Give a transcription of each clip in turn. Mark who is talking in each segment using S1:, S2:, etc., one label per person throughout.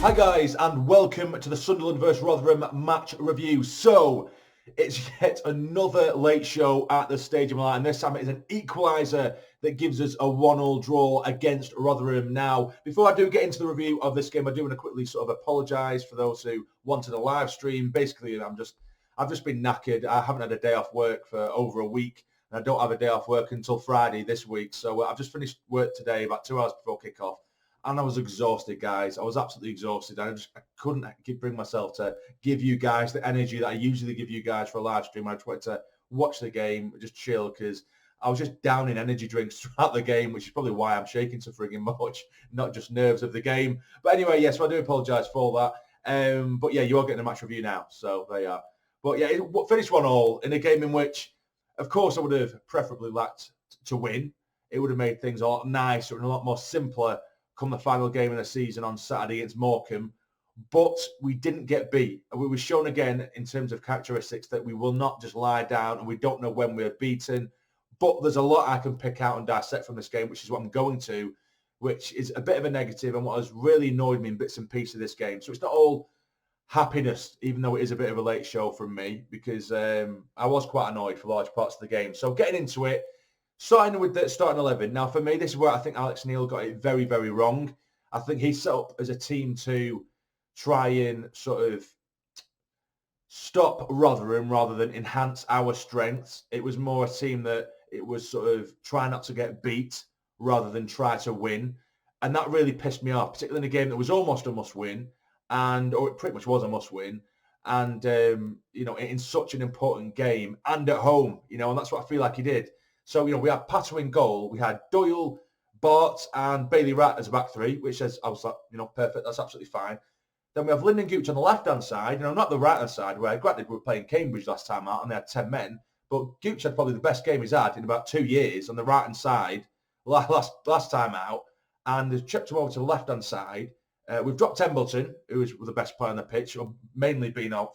S1: Hi guys, and welcome to the Sunderland vs Rotherham match review. So, it's yet another late show at the Stadium Line. This time it is an equaliser that gives us a 1-1 draw against Rotherham. Now, before I do get into the review of this game, I do want to quickly sort of apologise for those who wanted a live stream. Basically, I've just been knackered. I haven't had a day off work for over a week, and I don't have a day off work until Friday this week. So I've just finished work today about 2 hours before kick-off. And I was exhausted, guys. I was absolutely exhausted. I couldn't bring myself to give you guys the energy that I usually give you guys for a live stream. I just wanted to watch the game, just chill, because I was just down in energy drinks throughout the game, which is probably why I'm shaking so frigging much, not just nerves of the game. But anyway, yes, so I do apologise for that. But yeah, you are getting a match review now, so there you are. But yeah, it finished 1-1 in a game in which, of course, I would have preferably liked to win. It would have made things a lot nicer and a lot more simpler come the final game of the season on Saturday against Morecambe, but we didn't get beat. We were shown again in terms of characteristics that we will not just lie down and we don't know when we're beaten, but there's a lot I can pick out and dissect from this game, which is what I'm going to, which is a bit of a negative and what has really annoyed me in bits and pieces of this game. So it's not all happiness, even though it is a bit of a late show from me, because I was quite annoyed for large parts of the game. So getting into it, starting with the starting 11. Now, for me, this is where I think Alex Neil got it very, very wrong. I think he set up as a team to try and sort of stop Rotherham rather than enhance our strengths. It was more a team that it was sort of try not to get beat rather than try to win. And that really pissed me off, particularly in a game that was almost a must-win, or it pretty much was a must-win. And, in such an important game and at home, and that's what I feel like he did. So, we had Pato in goal. We had Doyle, Bart, and Bailey Rat as a back three, which I was like, perfect. That's absolutely fine. Then we have Lyndon Gooch on the left-hand side, not the right-hand side, where granted we were playing Cambridge last time out and they had 10 men, but Gooch had probably the best game he's had in about 2 years on the right-hand side last time out, and they've chipped him over to the left-hand side. We've dropped Embleton, who was the best player on the pitch, mainly been our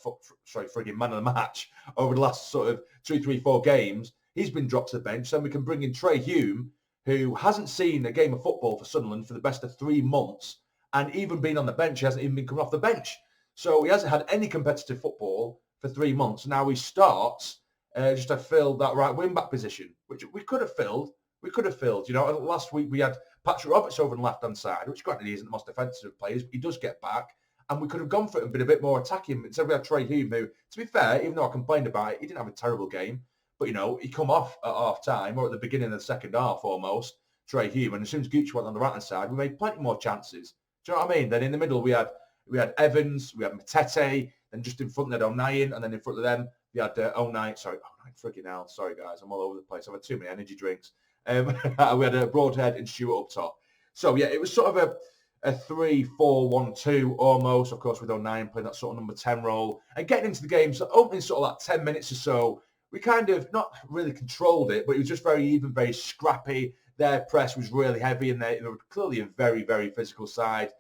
S1: frigging man of the match over the last sort of 2, 3, 4 games. He's been dropped to the bench. Then we can bring in Trey Hume, who hasn't seen a game of football for Sunderland for the best of 3 months. And even being on the bench, he hasn't even been coming off the bench. So he hasn't had any competitive football for 3 months. Now he starts just to fill that right wing-back position, which we could have filled. Last week we had Patrick Roberts over on the left-hand side, which granted he isn't the most defensive player, but he does get back. And we could have gone for it and been a bit more attacking. Instead we had Trey Hume, who, to be fair, even though I complained about it, he didn't have a terrible game. But, he come off at half-time or at the beginning of the second half almost, Trey Hume. And as soon as Gooch went on the right-hand side, we made plenty more chances. Do you know what I mean? Then in the middle, we had Evans, we had Matete, and just in front, they had O'Nien. And then in front of them, we had O'Nien. Frigging hell. Sorry, guys. I'm all over the place. I've had too many energy drinks. We had Broadhead and Stewart up top. So, yeah, it was sort of a 3-4-1-2 almost, of course, with O'Nien playing that sort of number 10 role. And getting into the game, so opening sort of like 10 minutes or so, we kind of not really controlled it, but it was just very even, very scrappy. Their press was really heavy, and they were clearly a very, very physical side.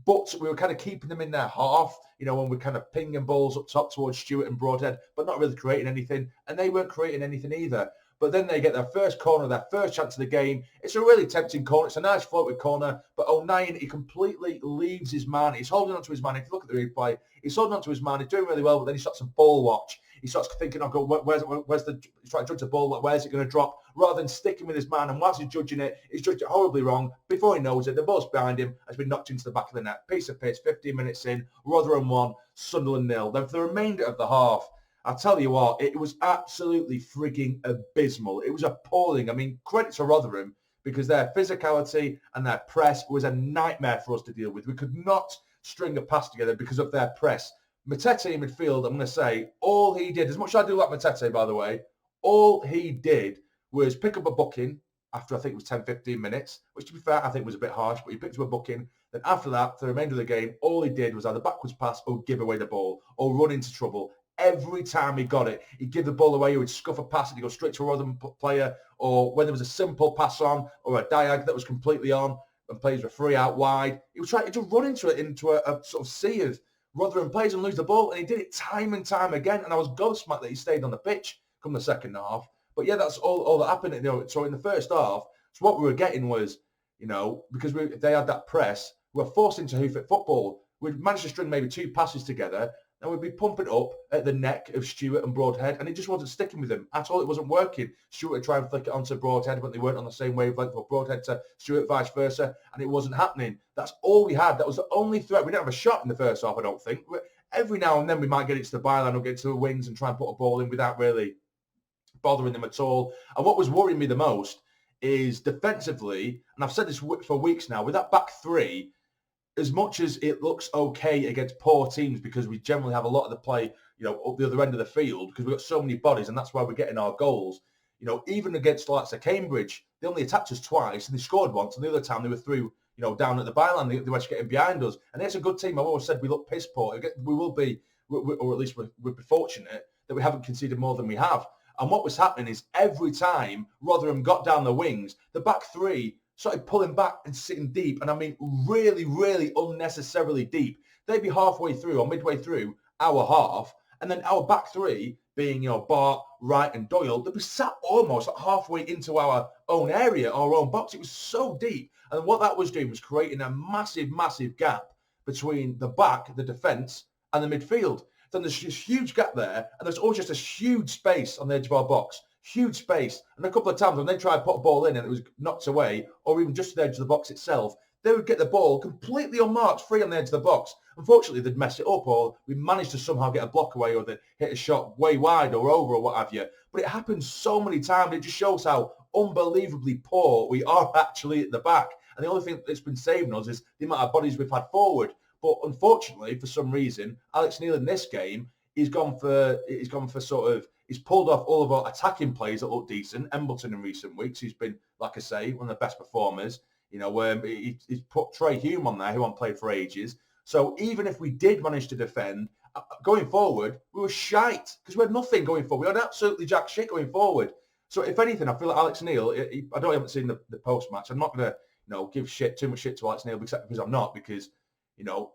S1: But we were kind of keeping them in their half, when we're kind of pinging balls up top towards Stewart and Broadhead, but not really creating anything. And they weren't creating anything either. But then they get their first corner, their first chance of the game. It's a really tempting corner. It's a nice floated corner. But O'Nien, he completely leaves his man. He's holding on to his man. If you look at the replay, he's holding on to his man. He's doing really well, but then he starts a ball watch. He starts thinking, he's trying to judge the ball, where's it going to drop? Rather than sticking with his man. And whilst he's judging it, he's judged it horribly wrong. Before he knows it, the ball's behind him, has been knocked into the back of the net. Piece of piss, 15 minutes in, Rotherham 1, Sunderland 0. Then for the remainder of the half, I'll tell you what, it was absolutely frigging abysmal. It was appalling. I mean, credit to Rotherham, because their physicality and their press was a nightmare for us to deal with. We could not string a pass together because of their press. Matete in midfield, I'm going to say, all he did, as much as I do like Matete, by the way, all he did was pick up a booking after I think it was 10, 15 minutes, which to be fair, I think was a bit harsh, but he picked up a booking. Then after that, for the remainder of the game, all he did was either backwards pass or give away the ball or run into trouble. Every time he got it, he'd give the ball away, he would scuff a pass and he'd go straight to a Rotherham player, or when there was a simple pass on or a diag that was completely on and players were free out wide, he would try to run into a sort of sea of Rotherham players and lose the ball, and he did it time and time again, and I was gobsmacked that he stayed on the pitch come the second half. But yeah, that's all that happened. So in the first half, so what we were getting was, because they had that press, we were forced into hoof it football. we'd managed to string maybe 2 passes together, and we'd be pumping up at the neck of Stewart and Broadhead, and it just wasn't sticking with them at all. It wasn't working. Stewart would try and flick it onto Broadhead, but they weren't on the same wavelength, or Broadhead to Stewart, vice versa, and it wasn't happening. That's all we had. That was the only threat. We didn't have a shot in the first half, I don't think. Every now and then we might get it to the byline or get to the wings and try and put a ball in without really bothering them at all. And what was worrying me the most is defensively, and I've said this for weeks now, with that back three, as much as it looks okay against poor teams because we generally have a lot of the play, up the other end of the field because we've got so many bodies and that's why we're getting our goals. Even against like Cambridge, they only attacked us twice and they scored once, and the other time they were through, down at the byline, they were getting behind us. And it's a good team. I've always said we look piss poor. We will be, or at least we'll be fortunate that we haven't conceded more than we have. And what was happening is every time Rotherham got down the wings, the back three started pulling back and sitting deep. And I mean, really, really unnecessarily deep. They'd be halfway through or midway through our half. And then our back three, being, Bart, Wright and Doyle, they'd be sat almost like halfway into our own area, our own box. It was so deep. And what that was doing was creating a massive, massive gap between the back, the defence, and the midfield. Then there's this huge gap there, and there's always just a huge space on the edge of our box. Huge space. And a couple of times when they tried to put a ball in and it was knocked away, or even just to the edge of the box itself, they would get the ball completely unmarked, free on the edge of the box. Unfortunately, they'd mess it up, or we managed to somehow get a block away, or they hit a shot way wide or over or what have you. But it happens so many times. It just shows how unbelievably poor we are actually at the back. And the only thing that's been saving us is the amount of bodies we've had forward. But unfortunately, for some reason, Alex Neil in this game, he's pulled off all of our attacking plays that look decent. Embleton in recent weeks, who's been, like I say, one of the best performers. He's put Trey Hume on there, who hasn't played for ages. So even if we did manage to defend, going forward, we were shite because we had nothing going forward. We had absolutely jack shit going forward. So if anything, I feel like Alex Neil, I haven't seen the post-match. I'm not going to give too much shit to Alex Neil because I'm not, because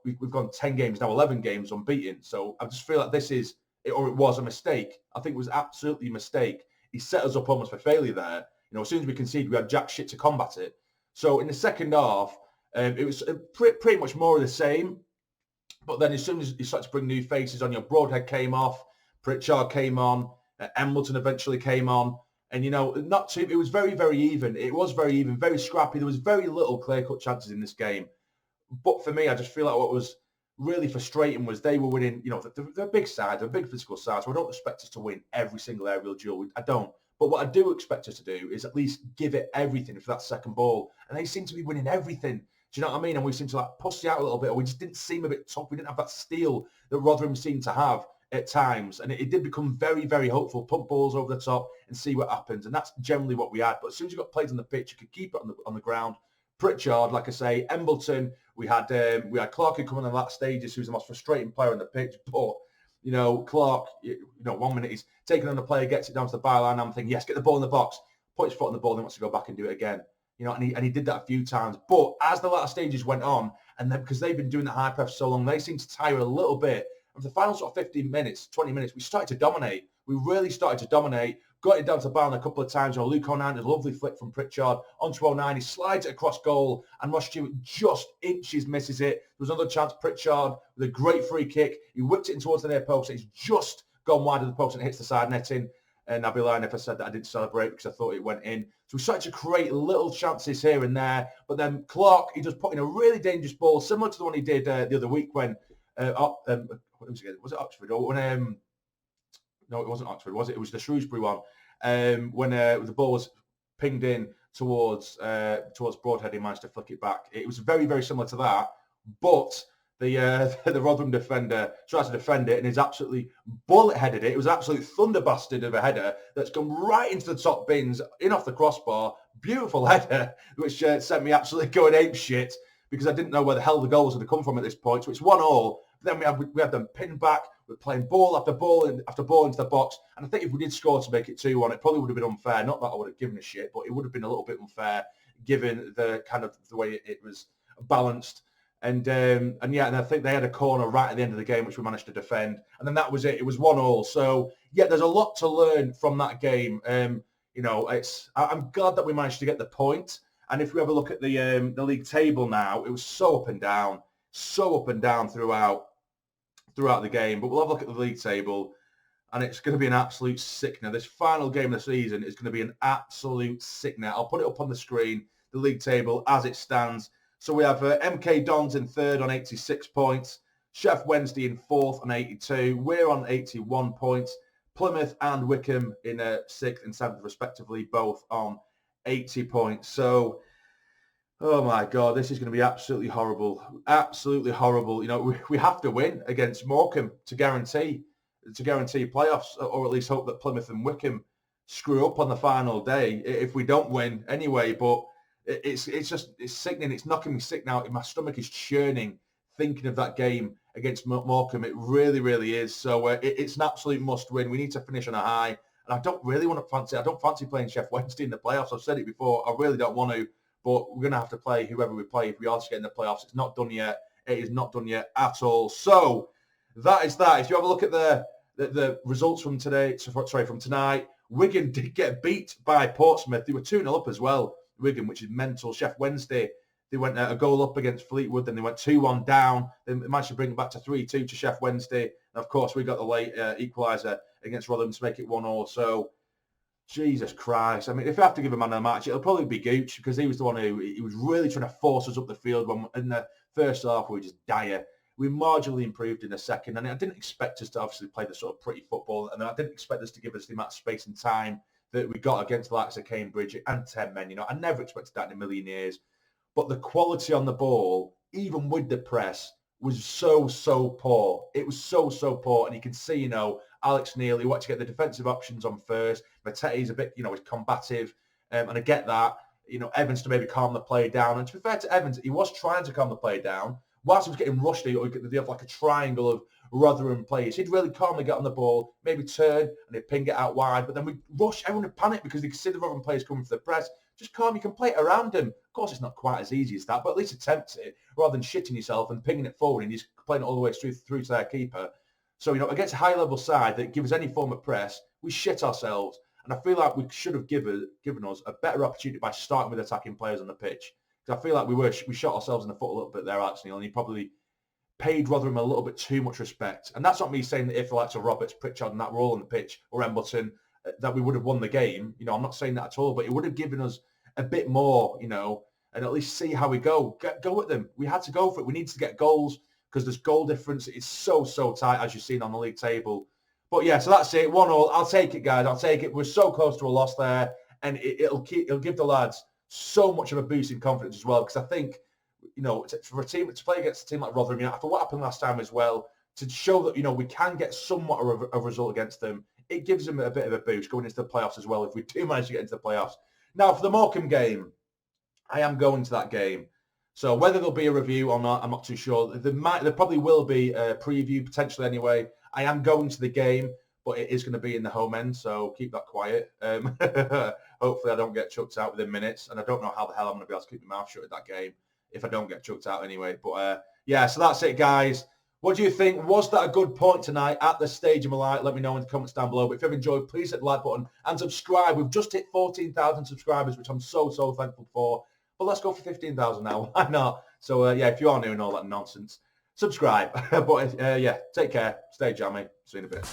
S1: we've gone 10 games now, 11 games unbeaten. So I just feel like it was a mistake. I think it was absolutely a mistake. He set us up almost for failure there. As soon as we conceded, we had jack shit to combat it. So in the second half, it was pretty much more of the same. But then as soon as you start to bring new faces on, your Broadhead came off, Pritchard came on, Embleton eventually came on. And, it was very, very even. It was very even, very scrappy. There was very little clear-cut chances in this game. But for me, I just feel like what was really frustrating was they were winning, they're a big side, they're a big physical side, so I don't expect us to win every single aerial duel. I don't. But what I do expect us to do is at least give it everything for that second ball. And they seem to be winning everything. Do you know what I mean? And we seem to pussy out a little bit, or we just didn't seem a bit tough. We didn't have that steel that Rotherham seemed to have at times. And it did become very, very hopeful. Pump balls over the top and see what happens. And that's generally what we had. But as soon as you got players on the pitch, you could keep it on the ground. Pritchard, like I say, Embleton, we had Clark who coming in the last stages, who's the most frustrating player on the pitch. But, Clark, 1 minute he's taking on a player, gets it down to the byline. I'm thinking, yes, get the ball in the box, put his foot on the ball, and he wants to go back and do it again. And he did that a few times. But as the latter stages went on, and then because they've been doing the high press so long, they seemed to tire a little bit. And for the final sort of 15 minutes, 20 minutes, we started to dominate. We really started to dominate. Got it down to Barn a couple of times. Luke O'Neill did a lovely flick from Pritchard onto O'Neill. He slides it across goal, and Ross Stewart just inches misses it. There was another chance. Pritchard with a great free kick. He whipped it in towards the near post. It's just gone wide of the post and it hits the side netting. And I'd be lying if I said that I didn't celebrate because I thought it went in. So we started to create little chances here and there. But then Clark, he just put in a really dangerous ball, similar to the one he did the other week when, was it Oxford? Or when, no, it wasn't Oxford, was it? It was the Shrewsbury one. When the ball was pinged in towards Broadhead, he managed to flick it back. It was very, very similar to that, but the Rotherham defender tries to defend it and is absolutely bullet-headed it. It was absolute thunder bastard of a header that's gone right into the top bins, in off the crossbar. Beautiful header, which sent me absolutely going ape shit because I didn't know where the hell the goal was going to come from at this point. So it's 1-1. Then we had them pinned back. We're playing ball after ball after ball into the box. And I think if we did score to make it 2-1, it probably would have been unfair. Not that I would have given a shit, but it would have been a little bit unfair given the kind of the way it was balanced. And I think they had a corner right at the end of the game, which we managed to defend. And then that was it. It was 1-1. So, yeah, there's a lot to learn from that game. I'm glad that we managed to get the point. And if we have a look at the league table now, it was so up and down. so up and down throughout the game. But we'll have a look at the league table, and it's going to be an absolute sickener. This final game of the season is going to be an absolute sickener. I'll put it up on the screen, the league table as it stands. So we have MK Dons in third on 86 points, Sheff Wednesday in fourth on 82. We're on 81 points. Plymouth and Wickham in sixth and seventh respectively, both on 80 points. So, oh my God, this is going to be absolutely horrible. Absolutely horrible. You know, we have to win against Morecambe to guarantee playoffs, or at least hope that Plymouth and Wickham screw up on the final day if we don't win anyway. But it's sickening. It's knocking me sick now. My stomach is churning thinking of that game against Morecambe. It really, really is. So it's an absolute must win. We need to finish on a high. And I don't fancy playing Sheff Wednesday in the playoffs. I've said it before. I really don't want to. But we're going to have to play whoever we play if we are to get in the playoffs. It's not done yet. It is not done yet at all. So that is that. If you have a look at the results from from tonight, Wigan did get beat by Portsmouth. They were 2-0 up as well, Wigan, which is mental. Sheff Wednesday, they went a goal up against Fleetwood, then they went 2-1 down. They managed to bring it back to 3-2 to Sheff Wednesday. And of course, we got the late equaliser against Rotherham to make it 1-1. So, Jesus Christ. I mean, if I have to give a man of the match, it'll probably be Gooch, because he was the one he was really trying to force us up the field when in the first half we were just dire. We marginally improved in the second, and I didn't expect us to obviously play the sort of pretty football, and I didn't expect us to give us the amount of space and time that we got against the likes of Cambridge and 10 men. You know, I never expected that in a million years. But the quality on the ball, even with the press, was so poor. It was so poor, and you can see, you know, Alex Neil, who wanted to get the defensive options on first. Mattetti's a bit, you know, he's combative, and I get that. You know, Evans to maybe calm the play down. And to be fair to Evans, he was trying to calm the play down. Whilst he was getting rushed, they have like a triangle of Rotherham players. He'd really calmly get on the ball, maybe turn, and he'd ping it out wide. But then we'd rush, everyone would panic because they could see the Rotherham players coming for the press. Just calm, you can play it around him. Of course, it's not quite as easy as that, but at least attempt it rather than shitting yourself and pinging it forward and just playing it all the way through to their keeper. So, you know, against a high-level side that gives us any form of press, we shit ourselves. And I feel like we should have given us a better opportunity by starting with attacking players on the pitch. Because I feel like we shot ourselves in the foot a little bit there, actually, and he probably paid Rotherham a little bit too much respect. And that's not me saying that if the likes of Roberts, Pritchard and that were all on the pitch, or Embleton, that we would have won the game. You know, I'm not saying that at all, but it would have given us a bit more, you know, and at least see how we go. Go at them. We had to go for it. We needed to get goals because this goal difference is so tight, as you've seen on the league table. But yeah, so that's it. 1-1. I'll take it, guys. I'll take it. We're so close to a loss there, and it'll give the lads so much of a boost in confidence as well. Because I think, you know, for a team to play against a team like Rotherham, you know, after what happened last time as well, to show that, you know, we can get somewhat of a result against them, it gives them a bit of a boost going into the playoffs as well. If we do manage to get into the playoffs. Now, for the Morecambe game, I am going to that game. So whether there'll be a review or not, I'm not too sure. There probably will be a preview, potentially anyway. I am going to the game, but it is going to be in the home end, so keep that quiet. Hopefully I don't get chucked out within minutes, and I don't know how the hell I'm going to be able to keep my mouth shut at that game if I don't get chucked out anyway. But yeah, so that's it, guys. What do you think? Was that a good point tonight at the stage of my life? Let me know in the comments down below. But if you've enjoyed, please hit the like button and subscribe. We've just hit 14,000 subscribers, which I'm so thankful for. But let's go for 15,000 now. Why not? So, yeah, if you are new and all that nonsense, subscribe. But, yeah, take care. Stay jammy. See you in a bit.